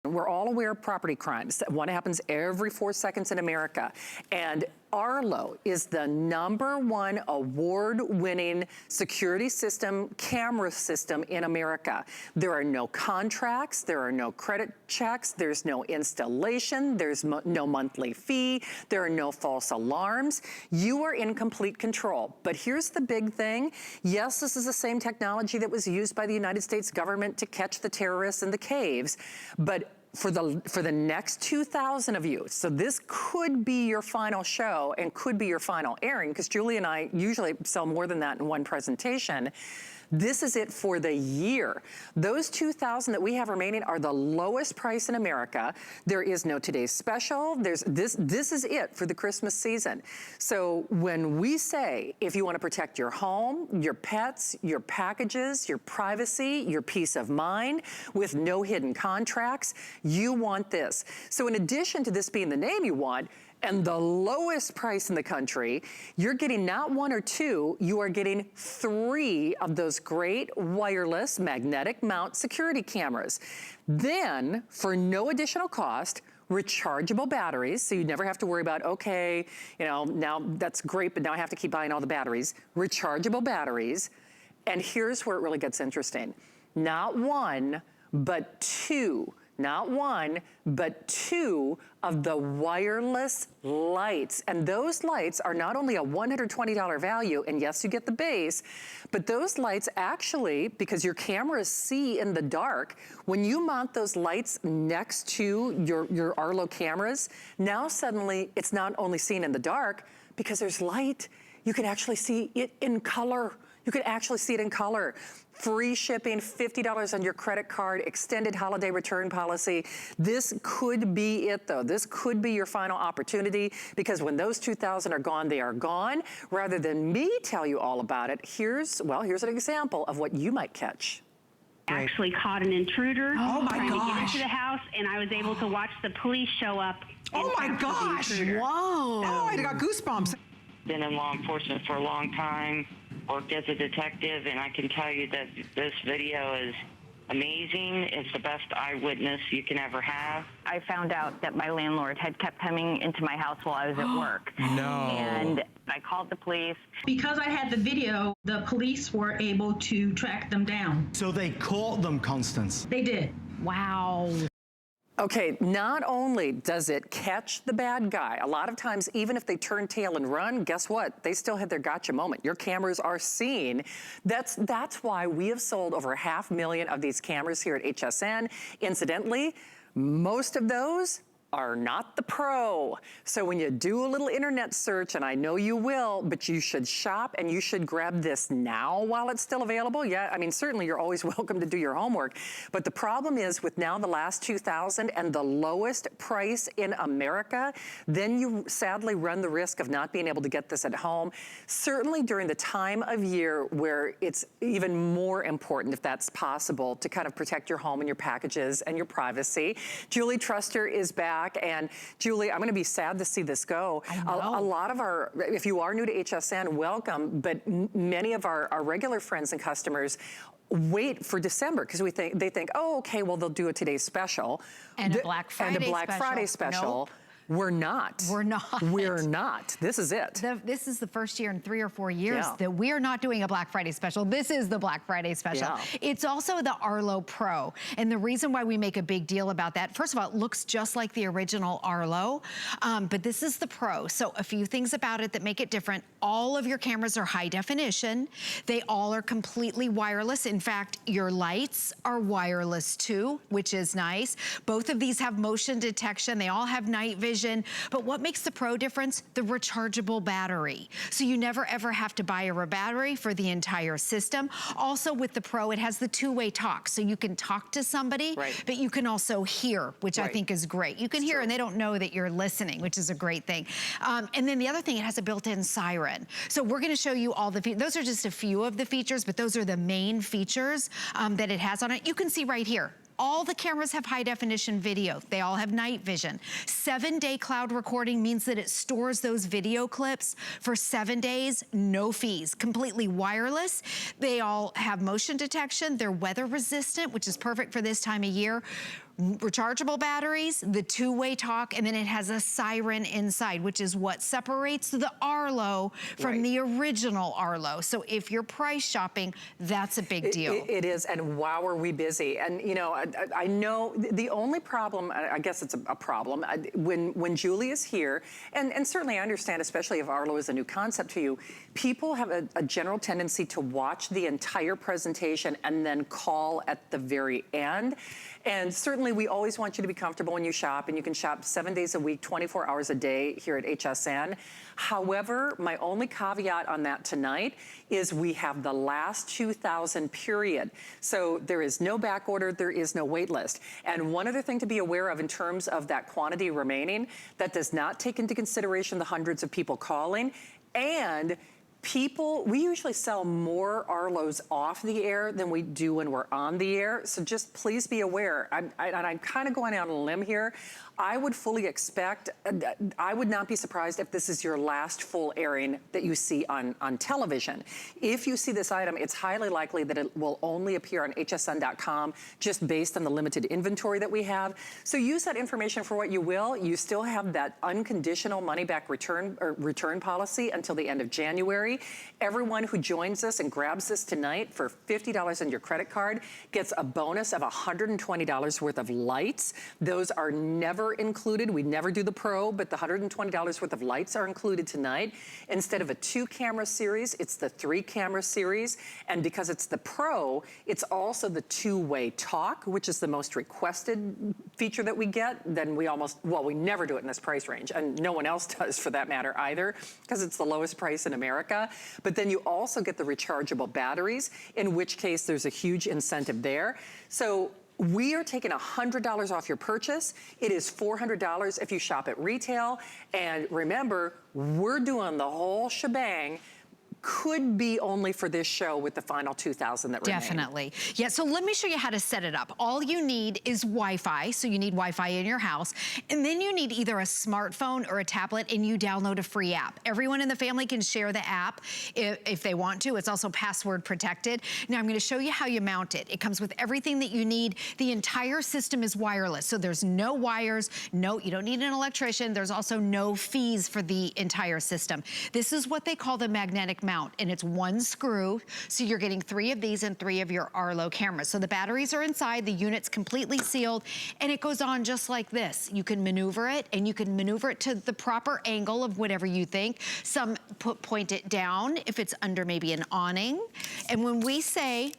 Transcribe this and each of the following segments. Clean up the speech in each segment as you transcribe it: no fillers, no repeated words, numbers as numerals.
We're all aware of property crimes. One happens every 4 seconds in America. And Arlo is the #1 award-winning security system, camera system in America. There are no contracts, there are no credit checks, there's no installation, there's no monthly fee, there are no false alarms. You are in complete control. But here's the big thing. Yes, this is the same technology that was used by the United States government to catch the terrorists in the caves, but for the next 2,000 of you, so this could be your final show and could be your final airing, because Julie and I usually sell more than that in one presentation. This is it for the year. Those 2,000 that we have remaining are the lowest price in America. There is no today's special. This is it for the Christmas season. So when we say, if you want to protect your home, your pets, your packages, your privacy, your peace of mind with no hidden contracts, you want this. So in addition to this being the name you want, and the lowest price in the country, you're getting not 1 or 2, you are getting 3 of those great wireless magnetic mount security cameras. Then, for no additional cost, rechargeable batteries, so you never have to worry about, okay, you know, now that's great, but now I have to keep buying all the batteries. Rechargeable batteries, and here's where it really gets interesting. Not 1, but 2. Not 1, but 2 of the wireless lights. And those lights are not only a $120 value, and yes, you get the base, but those lights actually, because your cameras see in the dark, when you mount those lights next to your Arlo cameras, now suddenly it's not only seen in the dark, because there's light, you can actually see it in color. You can actually see it in color. Free shipping, $50 on your credit card, extended holiday return policy. This could be it though. This could be your final opportunity, because when those 2,000 are gone, they are gone. Rather than me tell you all about it, here's an example of what you might catch. Actually caught an intruder trying to get into the house, and I was able to watch the police show up. Oh my gosh! Whoa! Oh, I got goosebumps. Been in law enforcement for a long time, worked as a detective, and I can tell you that this video is amazing. It's the best eyewitness you can ever have. I found out that my landlord had kept coming into my house while I was at work. No. And I called the police. Because I had the video, the police were able to track them down. So they caught them, Constance? They did. Wow. Okay, not only does it catch the bad guy, a lot of times, even if they turn tail and run, guess what? They still had their gotcha moment. Your cameras are seen. That's why we have sold over 500,000 of these cameras here at HSN. Incidentally, most of those are not the Pro. So when you do a little internet search, and I know you will, but you should shop and you should grab this now while it's still available. Yeah, I mean, certainly you're always welcome to do your homework. But the problem is with now the last 2,000 and the lowest price in America, then you sadly run the risk of not being able to get this at home. Certainly during the time of year where it's even more important, if that's possible, to kind of protect your home and your packages and your privacy. Julie Truster is back. And Julie, I'm going to be sad to see this go. A lot of our, if you are new to HSN, welcome, but many of our regular friends and customers wait for December because they think, oh, okay, well, they'll do a today's special. And a Black Friday special. Nope. We're not. We're not. We're not. This is it. This is the first year in 3 or 4 years Yeah. that we're not doing a Black Friday special. This is the Black Friday special. Yeah. It's also the Arlo Pro. And the reason why we make a big deal about that, first of all, it looks just like the original Arlo, but this is the Pro. So a few things about it that make it different. All of your cameras are high definition. They all are completely wireless. In fact, your lights are wireless too, which is nice. Both of these have motion detection. They all have night vision. But what makes the Pro difference? The rechargeable battery. So you never ever have to buy a battery for the entire system. Also with the Pro, it has the two-way talk. So you can talk to somebody, but you can also hear, which I think is great. You can hear and they don't know that you're listening, which is a great thing. And then the other thing, it has a built-in Siren. So we're gonna show you all the features. Those are just a few of the features, but those are the main features that it has on it. You can see right here. All the cameras have high definition video. They all have night vision. 7-day cloud recording means that it stores those video clips for 7 days, no fees, completely wireless. They all have motion detection. They're weather resistant, which is perfect for this time of year. rechargeable batteries, the two-way talk, and then it has a Siren inside, which is what separates the Arlo from the original Arlo. So if you're price shopping, that's a big deal. It is, and wow, are we busy. And you know, I know the only problem, I guess it's a problem, when Julie is here, and certainly I understand, especially if Arlo is a new concept to you, people have a general tendency to watch the entire presentation and then call at the very end. And certainly we always want you to be comfortable when you shop, and you can shop 7 days a week, 24 hours a day here at HSN. However, my only caveat on that tonight is we have the last 2,000 period. So there is no back order, there is no wait list. And one other thing to be aware of in terms of that quantity remaining, that does not take into consideration the hundreds of people calling. And we usually sell more Arlos off the air than we do when we're on the air. So just please be aware. And I'm kind of going out on a limb here. I would fully expect, I would not be surprised if this is your last full airing that you see on television. If you see this item, it's highly likely that it will only appear on hsn.com just based on the limited inventory that we have. So use that information for what you will. You still have that unconditional money-back return policy until the end of January. Everyone who joins us and grabs this tonight for $50 on your credit card gets a bonus of $120 worth of lights. Those are never included. We never do the Pro, but the $120 worth of lights are included tonight. Instead of a 2-camera series, it's the 3-camera series. And because it's the Pro, it's also the 2-way talk, which is the most requested feature that we get. Then we never do it in this price range, and no one else does for that matter either, because it's the lowest price in America. But then you also get the rechargeable batteries, in which case there's a huge incentive there. So we are taking $100 off your purchase. It is $400 if you shop at retail. And remember, we're doing the whole shebang. Could be only for this show with the final 2,000 that remain. Definitely. Yeah, so let me show you how to set it up. All you need is Wi-Fi, so you need Wi-Fi in your house, and then you need either a smartphone or a tablet, and you download a free app. Everyone in the family can share the app if they want to. It's also password protected. Now I'm gonna show you how you mount it. It comes with everything that you need. The entire system is wireless, so there's no wires, you don't need an electrician. There's also no fees for the entire system. This is what they call the magnetic mount, and it's 1 screw, so you're getting 3 of these and 3 of your Arlo cameras. So the batteries are inside, the unit's completely sealed, and it goes on just like this. You can maneuver it, and you can maneuver it to the proper angle of whatever you think. Some point it down if it's under maybe an awning. And when we say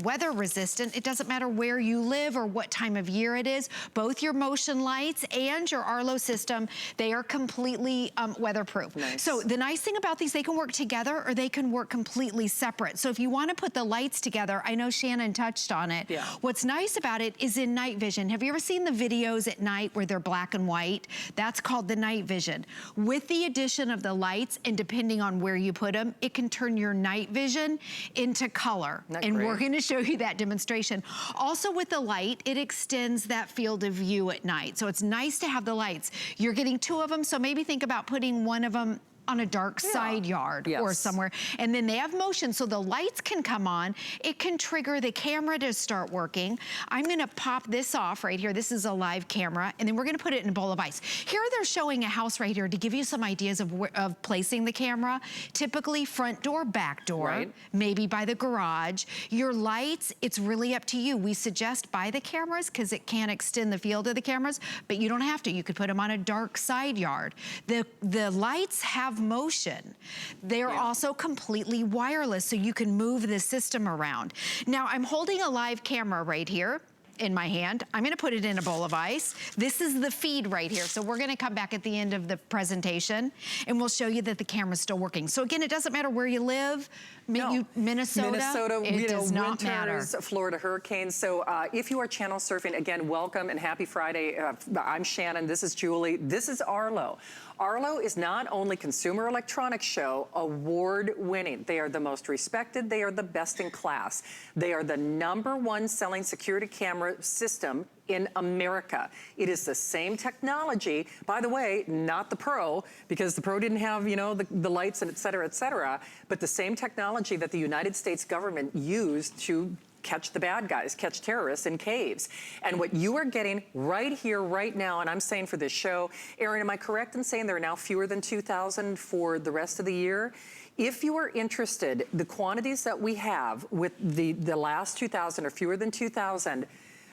weather resistant, it doesn't matter where you live or what time of year it is. Both your motion lights and your Arlo system, they are completely weatherproof. Nice. So the nice thing about these, they can work together or they can work completely separate. So if you want to put the lights together, I know Shannon touched on it. Yeah. What's nice about it is in night vision. Have you ever seen the videos at night where they're black and white? That's called the night vision. With the addition of the lights, and depending on where you put them, it can turn your night vision into color. And we're going to show you that demonstration. Also with the light, it extends that field of view at night. So it's nice to have the lights. You're getting 2 of them, so maybe think about putting one of them on a dark side yard or somewhere. And then they have motion, so the lights can come on. It can trigger the camera to start working. I'm gonna pop this off right here. This is a live camera, and then we're gonna put it in a bowl of ice. Here they're showing a house right here to give you some ideas of placing the camera. Typically front door, back door, maybe by the garage. Your lights, it's really up to you. We suggest by the cameras because it can extend the field of the cameras, but you don't have to. You could put them on a dark side yard. The lights have motion. They're also completely wireless, so you can move the system around. Now, I'm holding a live camera right here in my hand. I'm gonna put it in a bowl of ice. This is the feed right here. So we're gonna come back at the end of the presentation and we'll show you that the camera's still working. So again, it doesn't matter where you live, Minnesota, it does not matter. Florida hurricanes. So if you are channel surfing, again, welcome and happy Friday. I'm Shannon, this is Julie, this is Arlo. Arlo is not only Consumer Electronics Show award-winning. They are the most respected. They are the best in class. They are the #1 selling security camera system in America. It is the same technology, by the way, not the Pro, because the Pro didn't have, you know, the lights and et cetera, but the same technology that the United States government used to catch the bad guys, catch terrorists in caves. And what you are getting right here, right now, and I'm saying for this show, Erin, am I correct in saying there are now fewer than 2,000 for the rest of the year? If you are interested, the quantities that we have with the last 2,000 or fewer than 2,000,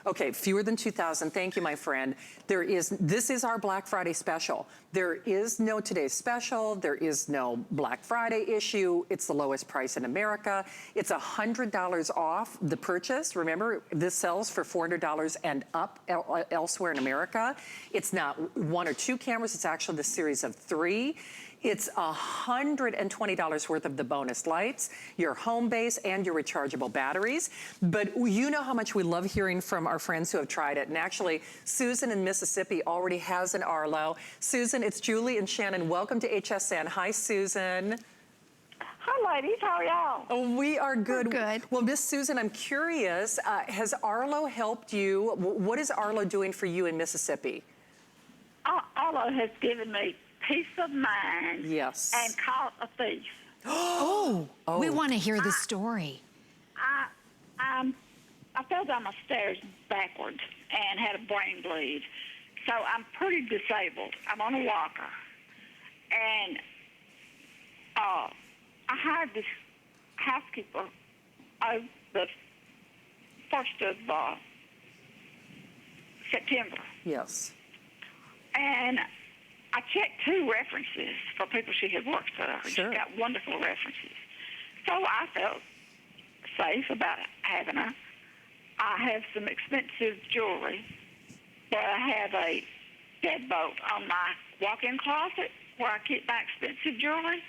okay, fewer than 2,000, thank you, my friend. This is our Black Friday special. There is no today's special, there is no Black Friday issue. It's the lowest price in America. It's $100 off the purchase. Remember, this sells for $400 and up elsewhere in America. It's not 1 or 2 cameras, it's actually the series of 3. It's $120 worth of the bonus lights, your home base, and your rechargeable batteries. But you know how much we love hearing from our friends who have tried it. And actually, Susan in Mississippi already has an Arlo. Susan, it's Julie and Shannon. Welcome to HSN. Hi, Susan. Hi, ladies. How are y'all? Oh, we are good. We're good. Well, Miss Susan, I'm curious, has Arlo helped you? What is Arlo doing for you in Mississippi? Arlo has given me peace of mind. Yes. And caught a thief. Oh, we want to hear the story. I fell down my stairs backwards and had a brain bleed. So I'm pretty disabled. I'm on a walker. And I hired this housekeeper the 1st of September. Yes. And I checked 2 references for people she had worked for. Sure. She got wonderful references. So I felt safe about having her. I have some expensive jewelry, but I have a deadbolt on my walk-in closet where I keep my expensive jewelry.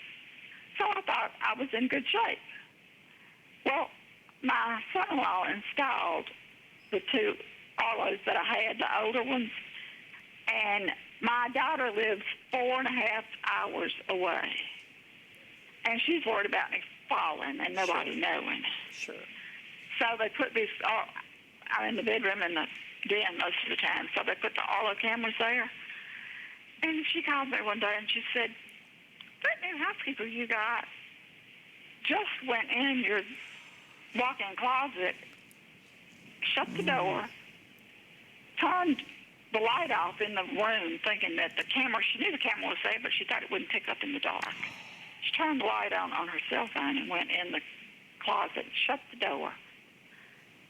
So I thought I was in good shape. Well, my son-in-law installed the 2 Arlos that I had, the older ones, and my daughter lives 4.5 hours away, and she's worried about me falling and nobody knowing. Sure. So they put these, I'm in the bedroom and the den most of the time, so they put the Arlo cameras there. And she called me one day and she said, that new housekeeper you got just went in your walk-in closet, shut the door, turned the light off in the room, thinking that the camera, she knew the camera was there, but she thought it wouldn't pick up in the dark. She turned the light on her cell phone and went in the closet, shut the door,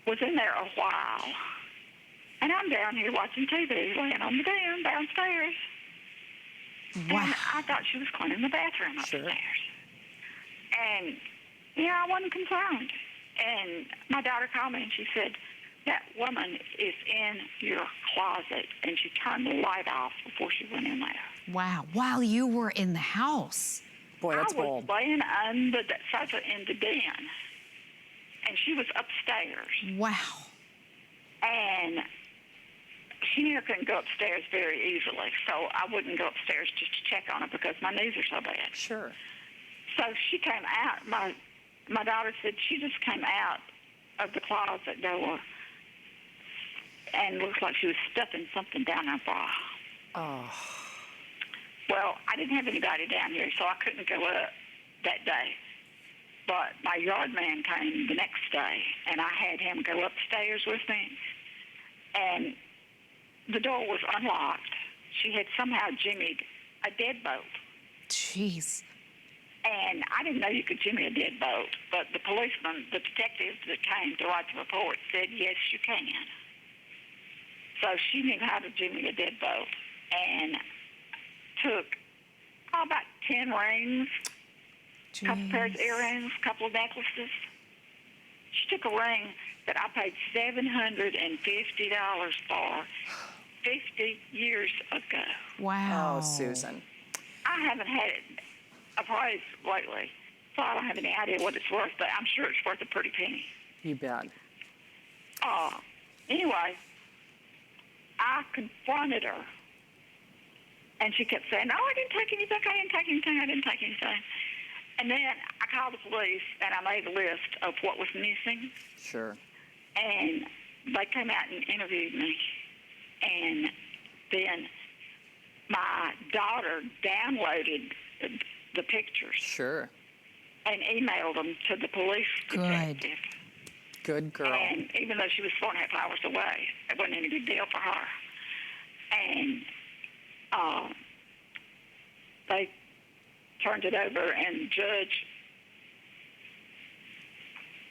was in there a while. And I'm down here watching TV, laying on the den downstairs. Wow. And I thought she was cleaning the bathroom upstairs. Sure. And, I wasn't concerned. And my daughter called me and she said, that woman is in your closet, and she turned the light off before she went in there. Wow. While you were in the house. Boy, that's I was bold. laying on the sofa in the den, and she was upstairs. Wow. And she knew I couldn't go upstairs very easily, so I wouldn't go upstairs just to check on her because my knees are so bad. Sure. So she came out. My daughter said she just came out of the closet door and looked like she was stuffing something down her bra. Oh. Well, I didn't have anybody down here, so I couldn't go up that day. But my yard man came the next day, and I had him go upstairs with me. And the door was unlocked. She had somehow jimmied a deadbolt. Jeez. And I didn't know you could jimmy a deadbolt, but the policeman, the detective that came to write the report said, yes, you can. So she knew how to jimmy a deadbolt and took about 10 rings, a couple pairs of earrings, a couple of necklaces. She took a ring that I paid $750 for 50 years ago. Wow. Oh, Susan. I haven't had a price lately, so I don't have any idea what it's worth, but I'm sure it's worth a pretty penny. You bet. Anyway, I confronted her, and she kept saying, I didn't take anything. And then I called the police, and I made a list of what was missing. Sure. And they came out and interviewed me. And then my daughter downloaded the pictures. Sure. And emailed them to the police detective. Good girl. And even though she was 4.5 hours away, it wasn't any big deal for her. And they turned it over, and the judge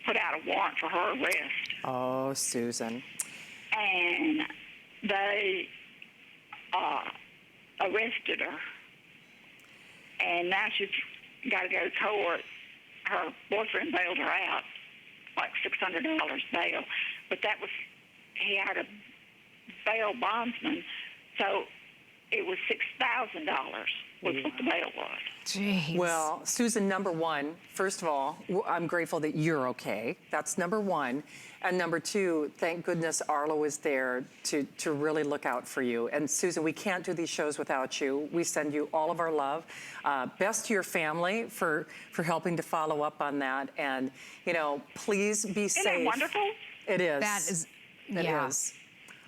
put out a warrant for her arrest. Oh, Susan. And they arrested her. And now she's got to go to court. Her boyfriend bailed her out, like $600 bail. But that was, he had a bail bondsman, so it was $6,000 was what the bail was. Jeez. Well, Susan, number one, first of all, I'm grateful that you're okay. That's number one. And number two, thank goodness Arlo is there to really look out for you. And Susan, we can't do these shows without you. We send you all of our love. Best to your family for helping to follow up on that. And, you know, please be safe. Isn't it wonderful? It is. That is, It yeah. is.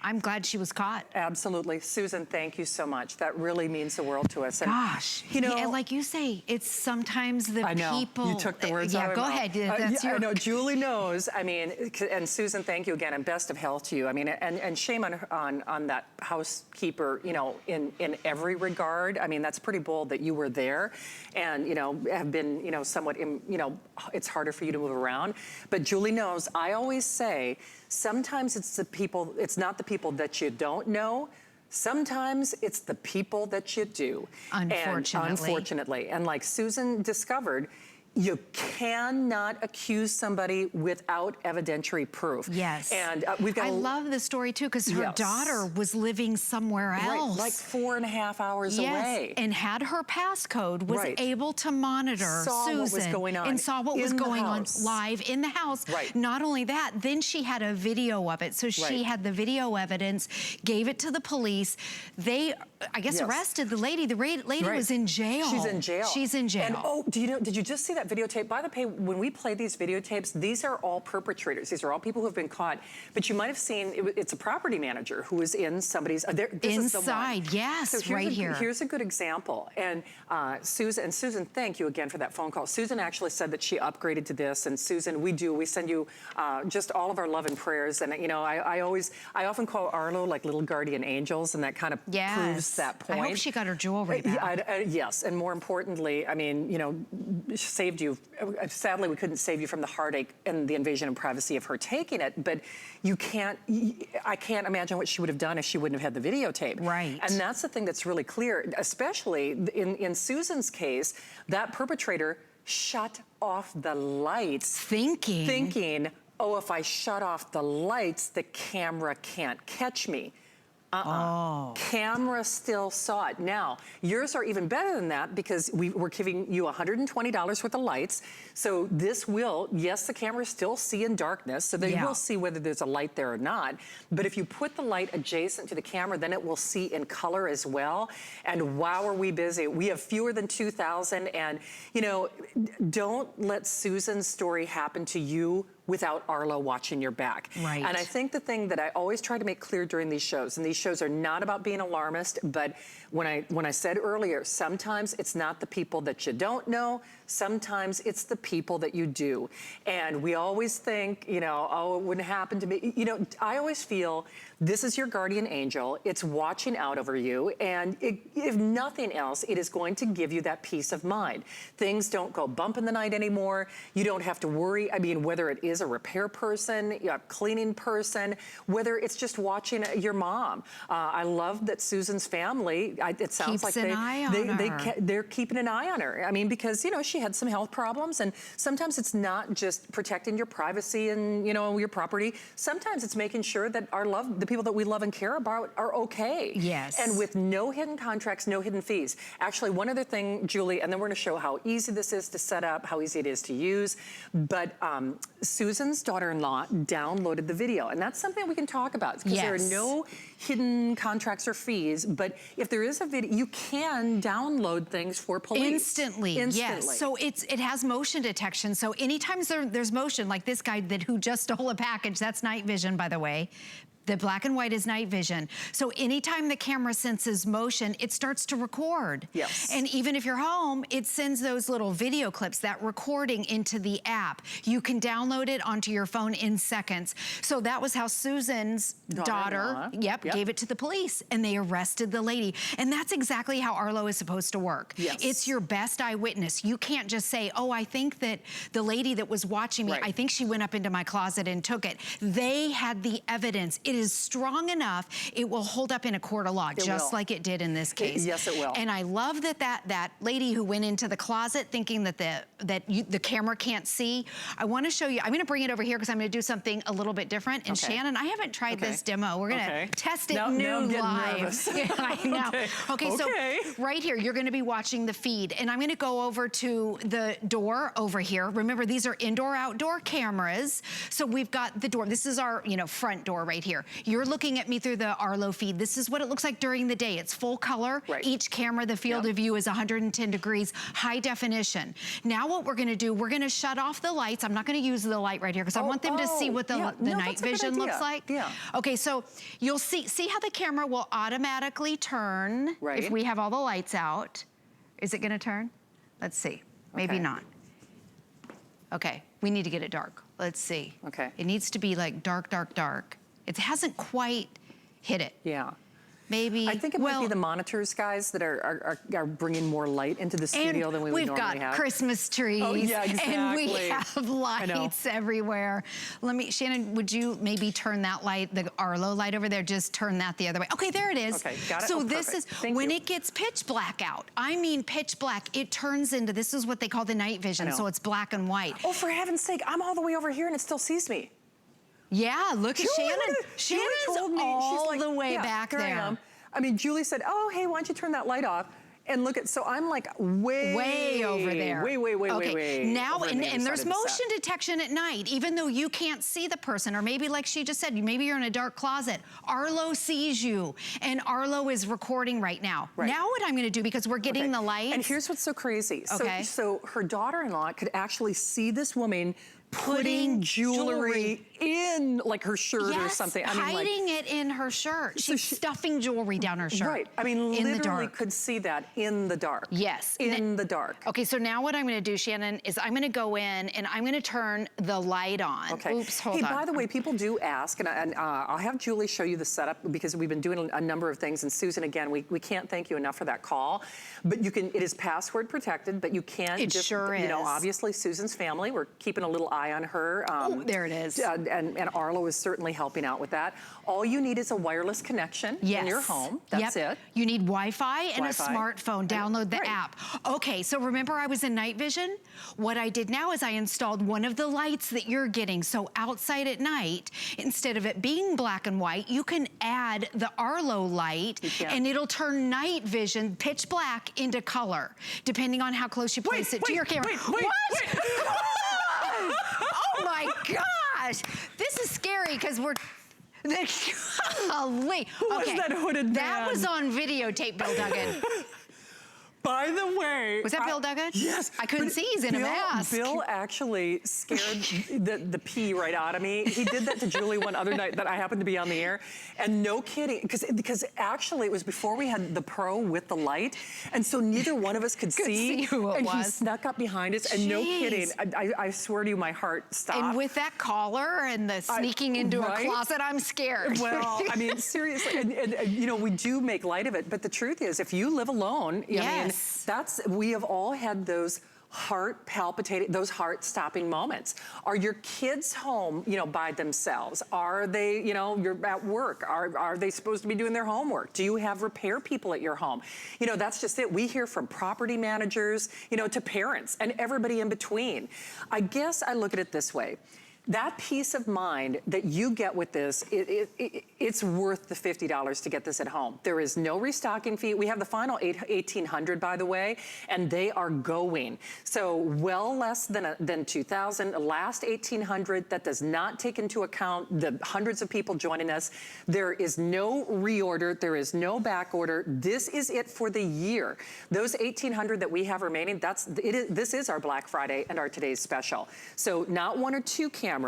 I'm glad she was caught. Absolutely. Susan, thank you so much. That really means the world to us. And, Gosh, you know, and like you say, it's sometimes the I know. people. You took the words out Yeah, of go my mouth. ahead. That's I your. know. Julie knows. I mean, and Susan, thank you again, and best of health to you. I mean, and shame on that housekeeper. You know, in every regard. I mean, that's pretty bold that you were there, and you know, have been somewhat. You know, it's harder for you to move around. But Julie knows. I always say, sometimes it's the people. It's not the people that you don't know. Sometimes it's the people that you do. Unfortunately. And like Susan discovered, you cannot accuse somebody without evidentiary proof. Yes. And we've got. I love the story too, because her daughter was living somewhere else. Right, like 4.5 hours away. And had her passcode, was able to monitor saw Susan. what was going on and saw what was in the going on house. live in the house. Right. Not only that, then she had a video of it. So she had the video evidence, gave it to the police. They, I guess, arrested the lady. The lady was in jail. She's in jail. She's in jail. And oh, did you just see that videotape? By the way, when we play these videotapes, these are all perpetrators. These are all people who have been caught. But you might have seen, it's a property manager who was in somebody's, inside, yes, so right here. Here's a good example. And Susan, thank you again for that phone call. Susan actually said that she upgraded to this. And Susan, we send you just all of our love and prayers. And you know, I often call Arlo like little guardian angels, and that kind of proves that point. I hope she got her jewelry back. Yes, and more importantly, I mean, you know, saved you. Sadly, we couldn't save you from the heartache and the invasion of privacy of her taking it, but I can't imagine what she would have done if she wouldn't have had the videotape. Right. And that's the thing that's really clear, especially in Susan's case, that perpetrator shut off the lights. Thinking, oh, if I shut off the lights, the camera can't catch me. Camera still saw it. Now, yours are even better than that, because we're giving you $120 worth of lights. So this will, yes, the camera still see in darkness, so they will see whether there's a light there or not. But if you put the light adjacent to the camera, then it will see in color as well. And wow, are we busy. We have fewer than 2,000. And, you know, don't let Susan's story happen to you without Arlo watching your back. Right. And I think the thing that I always try to make clear during these shows, and these shows are not about being alarmist, but when I said earlier, sometimes it's not the people that you don't know, sometimes it's the people that you do. And we always think, you know, oh, it wouldn't happen to me. You know, I always feel this is your guardian angel. It's watching out over you. And if nothing else, it is going to give you that peace of mind. Things don't go bump in the night anymore. You don't have to worry. I mean, whether it is a repair person, a cleaning person, whether it's just watching your mom. I love that Susan's family, it sounds like they're keeping an eye on her. I mean, because, you know, she had some health problems, and sometimes it's not just protecting your privacy and, you know, your property. Sometimes it's making sure that the people that we love and care about are okay. Yes. And with no hidden contracts, no hidden fees. Actually, one other thing, Julie, and then we're going to show how easy this is to set up, how easy it is to use. But Susan's daughter-in-law downloaded the video, and that's something we can talk about, because there are no hidden contracts or fees. But if there is a video, you can download things for police instantly. Yes. So it has motion detection. So anytime there's motion, like this guy who just stole a package, that's night vision, by the way. The black and white is night vision. So anytime the camera senses motion, it starts to record. Yes. And even if you're home, it sends those little video clips, that recording into the app. You can download it onto your phone in seconds. So that was how Susan's daughter gave it to the police, and they arrested the lady. And that's exactly how Arlo is supposed to work. Yes. It's your best eyewitness. You can't just say, oh, I think that the lady that was watching me, I think she went up into my closet and took it. They had the evidence. It is strong enough, it will hold up in a court of law, just like it did in this case. Yes, it will. And I love that lady who went into the closet thinking that the camera can't see. I want to show you, I'm going to bring it over here because I'm going to do something a little bit different. And Shannon, I haven't tried this demo. We're going to test it now I'm getting live. nervous. Yeah, I know. Okay, so right here, you're going to be watching the feed, and I'm going to go over to the door over here. Remember, these are indoor-outdoor cameras. So we've got the door. This is our, front door right here. You're looking at me through the Arlo feed. This is what it looks like during the day. It's full color. Each camera, the field of view is 110 degrees, high definition. Now what we're going to do, we're going to shut off the lights. I'm not going to use the light right here because I want them to see what the night vision looks like. Okay, so you'll see how the camera will automatically turn if we have all the lights out. Is it going to turn? Let's see. Maybe not. Okay, we need to get it dark. Let's see. Okay. It needs to be like dark, dark, dark. It hasn't quite hit it. Yeah. Maybe. I think it might be the monitors, guys, that are bringing more light into the studio than we would normally have. We've got Christmas trees. Oh, yeah, exactly. And we have lights everywhere. Shannon, would you maybe turn that light, the Arlo light over there, just turn that the other way? Okay, there it is. Okay, got it. So this is, when it gets pitch black out, I mean pitch black, it turns into, this is what they call the night vision, so it's black and white. Oh, for heaven's sake, I'm all the way over here and it still sees me. Yeah, look at Shannon. Shannon's all the way back there. I mean, Julie said, oh, hey, why don't you turn that light off? And look at, so I'm like way over there. Way. Now, and there's motion detection at night, even though you can't see the person, or maybe like she just said, maybe you're in a dark closet. Arlo sees you, and Arlo is recording right now. Now what I'm gonna do, because we're getting the lights. And here's what's so crazy. So her daughter-in-law could actually see this woman putting jewelry in like her shirt or something. I mean, hiding it in her shirt. She's stuffing jewelry down her shirt. I mean, literally could see that in the dark. Yes. In the dark. Okay, so now what I'm gonna do, Shannon, is I'm gonna go in and I'm gonna turn the light on. Okay. Oops, hold on. Hey, by the way, people do ask, and I'll have Julie show you the setup because we've been doing a number of things, and Susan, again, we can't thank you enough for that call, but you can, it is password protected, but you can't It sure is. Obviously Susan's family, we're keeping a little eye on her. There it is. And Arlo is certainly helping out with that. All you need is a wireless connection in your home. That's it. You need Wi-Fi and a smartphone. Download the app. Okay, so remember I was in night vision? What I did now is I installed one of the lights that you're getting. So outside at night, instead of it being black and white, you can add the Arlo light and it'll turn night vision, pitch black, into color, depending on how close you place it to your camera. What? Oh my gosh! This is scary because we're. Golly. Who was that hooded man? That was on videotape, Bill Duggan. By the way, was that Bill Duggan? Yes. I couldn't see. He's in a mask. Bill actually scared the pee right out of me. He did that to Julie one other night that I happened to be on the air. And no kidding, because actually it was before we had the Pro with the light. And so neither one of us could see who it was. And he snuck up behind us. And no kidding, I swear to you, my heart stopped. And with that collar and the sneaking into a closet, I'm scared. Well, I mean, seriously, and we do make light of it. But the truth is, if you live alone, I mean, we have all had those heart palpitating, those heart stopping moments. Are your kids home, by themselves? Are they, you're at work? Are they supposed to be doing their homework? Do you have repair people at your home? That's just it. We hear from property managers, to parents and everybody in between. I guess I look at it this way. That peace of mind that you get with this, it's worth the $50 to get this at home. There is no restocking fee. We have the final 1,800, by the way, and they are going. So well less than 2,000. Last 1,800, that does not take into account the hundreds of people joining us. There is no reorder. There is no back order. This is it for the year. Those 1,800 that we have remaining, this is our Black Friday and our today's special. So not one or two cameras,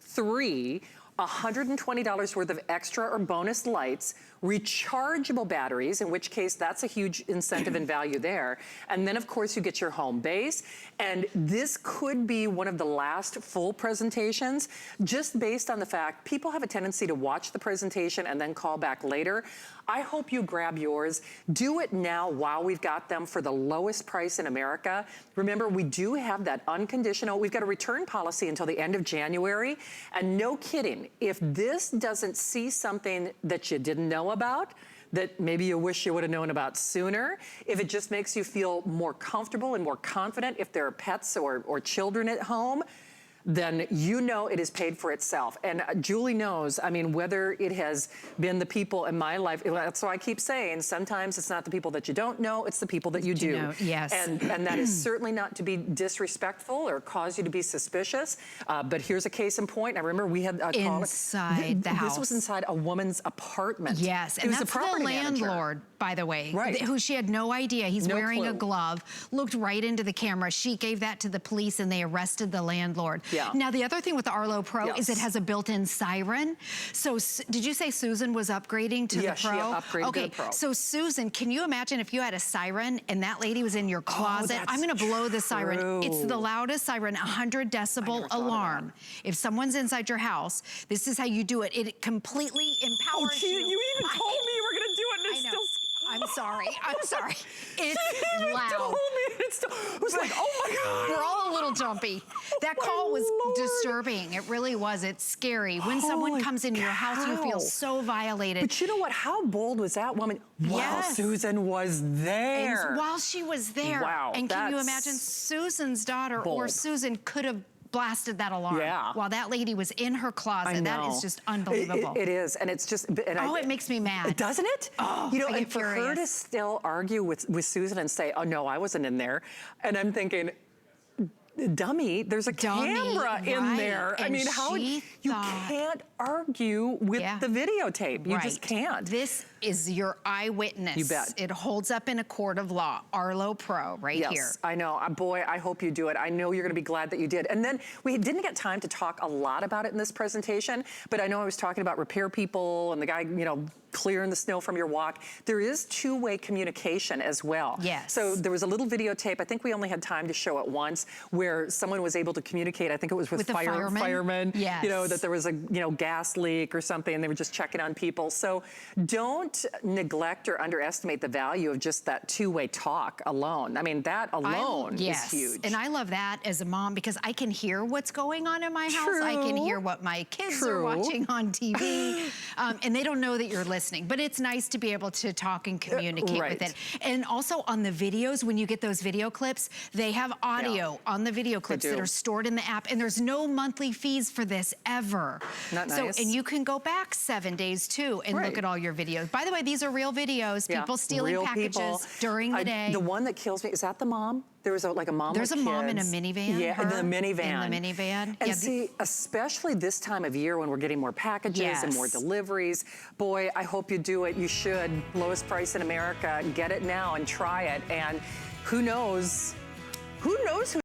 3, $120 worth of extra or bonus lights, rechargeable batteries, in which case that's a huge incentive and value there. And then of course you get your home base. And this could be one of the last full presentations, just based on the fact people have a tendency to watch the presentation and then call back later. I hope you grab yours. Do it now while we've got them for the lowest price in America. Remember, we do have that unconditional, we've got a return policy until the end of January. And no kidding, if this doesn't see something that you didn't know about, that maybe you wish you would have known about sooner, if it just makes you feel more comfortable and more confident if there are pets or children at home, then you know it is paid for itself. And Julie knows, I mean, whether it has been the people in my life, that's why I keep saying, sometimes it's not the people that you don't know, it's the people that you do. Know, yes. And that is certainly not to be disrespectful or cause you to be suspicious. But here's a case in point. I remember we had a call. Inside the house. This was inside a woman's apartment. Yes, and that's the landlord, by the way, right. Who she had no idea. He's wearing clue. a glove, looked right into the camera. She gave that to the police and they arrested the landlord. Yeah. Now, the other thing with the Arlo Pro is it has a built-in siren. So did you say Susan was upgrading to the Pro? She upgraded to the Pro. So Susan, can you imagine if you had a siren and that lady was in your closet? I'm gonna blow the siren. It's the loudest siren, 100 decibel alarm. If someone's inside your house, this is how you do it. It completely empowers you. You even told me you were gonna do it and it's still... I'm sorry. It's loud. Told me it's still... It was like, oh my God. We're all a little jumpy. That call was disturbing. It really was. It's scary. When someone comes into your house, you feel so violated. But you know what? How bold was that woman? While Susan was there. And while she was there. Wow. And can you imagine Susan's daughter or Susan could have blasted that alarm while that lady was in her closet. That is just unbelievable. It is, and it's just... And it makes me mad. Doesn't it? Oh, you know, and for her to still argue with Susan and say, oh no, I wasn't in there. And I'm thinking, dummy, there's a camera in there. And I mean, how you can't argue with the videotape. You just can't. This is your eyewitness. You bet. It holds up in a court of law. Arlo Pro right here. Yes, I know. Boy, I hope you do it. I know you're going to be glad that you did. And then we didn't get time to talk a lot about it in this presentation, but I know I was talking about repair people and the guy, you know, clearing the snow from your walk. There is two-way communication as well. Yes. So there was a little videotape, I think we only had time to show it once, where someone was able to communicate, I think it was with firemen. Yes. You know, that there was a, you know, gas leak or something, and they were just checking on people. So don't neglect or underestimate the value of just that two-way talk alone. I mean, that alone is huge. And I love that as a mom because I can hear what's going on in my house. I can hear what my kids are watching on TV. And they don't know that you're listening. But it's nice to be able to talk and communicate with it. And also on the videos, when you get those video clips, they have audio on the video clips that are stored in the app. And there's no monthly fees for this ever. Not nice. And you can go back 7 days too and look at all your videos. By the way, these are real videos. People stealing packages during the day. The one that kills me, is that the mom? There was like a mom There's with a mom in a kids. minivan. Yeah, in the minivan. In the minivan. And see, especially this time of year when we're getting more packages and more deliveries, boy, I hope you do it. You should. Lowest price in America. Get it now and try it. And who knows who